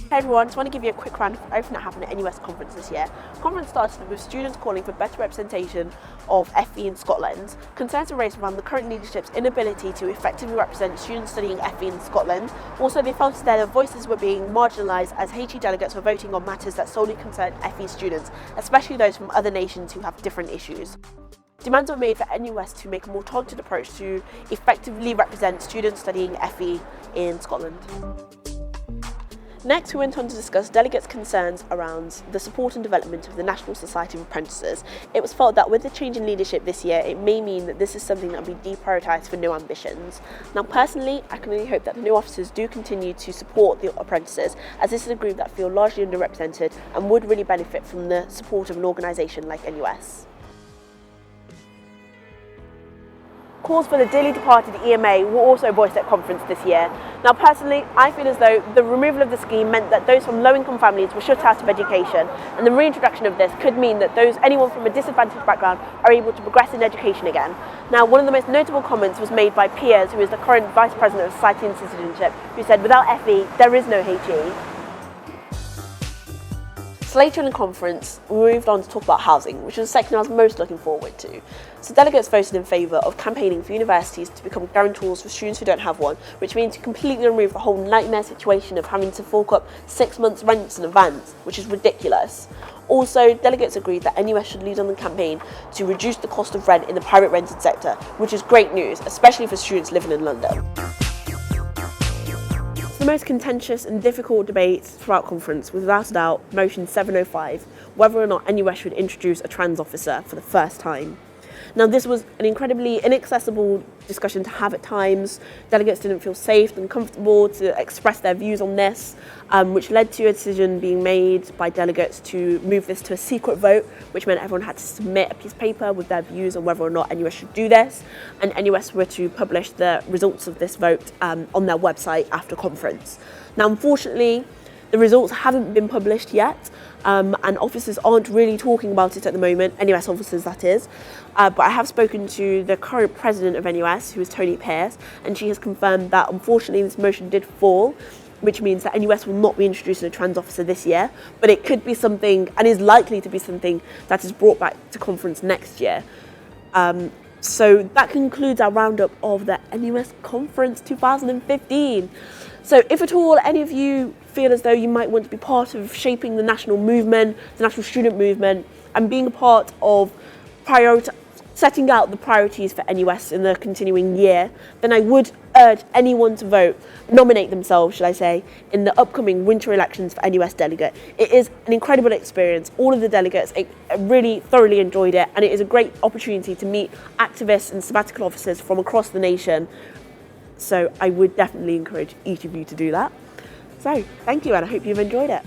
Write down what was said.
Hey everyone, just want to give you a quick round of everything that happened at NUS Conference this year. The conference started with students calling for better representation of FE in Scotland. Concerns were raised around the current leadership's inability to effectively represent students studying FE in Scotland. Also, they felt that their voices were being marginalised as HE delegates were voting on matters that solely concerned FE students, especially those from other nations who have different issues. Demands were made for NUS to make a more targeted approach to effectively represent students studying FE in Scotland. Next, we went on to discuss delegates' concerns around the support and development of the National Society of Apprentices. It was felt that with the change in leadership this year, it may mean that this is something that will be deprioritised for new ambitions. Now, personally, I can only hope that the new officers do continue to support the apprentices, as this is a group that feel largely underrepresented and would really benefit from the support of an organisation like NUS. Calls for the dearly departed EMA were also voiced at conference this year. Now personally, I feel as though the removal of the scheme meant that those from low-income families were shut out of education, and the reintroduction of this could mean that anyone from a disadvantaged background are able to progress in education again. Now, one of the most notable comments was made by Piers, who is the current Vice President of Society and Citizenship, who said, "Without FE, there is no HE." So later in the conference, we moved on to talk about housing, which was the section I was most looking forward to. So delegates voted in favour of campaigning for universities to become guarantors for students who don't have one, which means to completely remove the whole nightmare situation of having to fork up 6 months' rents in advance, which is ridiculous. Also, delegates agreed that NUS should lead on the campaign to reduce the cost of rent in the private rented sector, which is great news, especially for students living in London. The most contentious and difficult debate throughout conference was without a doubt motion 705, whether or not NUS should introduce a trans officer for the first time. Now, this was an incredibly inaccessible discussion to have at times. Delegates didn't feel safe and comfortable to express their views on this, which led to a decision being made by delegates to move this to a secret vote, which meant everyone had to submit a piece of paper with their views on whether or not NUS should do this, and NUS were to publish the results of this vote on their website after conference. Now, unfortunately, the results haven't been published yet, and officers aren't really talking about it at the moment, NUS officers that is, but I have spoken to the current president of NUS, who is Tony Pearce, and she has confirmed that unfortunately this motion did fall, which means that NUS will not be introducing a trans officer this year, but it could be something, and is likely to be something, that is brought back to conference next year. So that concludes our roundup of the NUS Conference 2015. So if at all any of you feel as though you might want to be part of shaping the national movement, the national student movement, and being a part of setting out the priorities for NUS in the continuing year, then I would urge anyone to nominate themselves, should I say, in the upcoming winter elections for NUS delegate. It is an incredible experience. All of the delegates really thoroughly enjoyed it, and it is a great opportunity to meet activists and sabbatical officers from across the nation. So I would definitely encourage each of you to do that. So thank you, and I hope you've enjoyed it.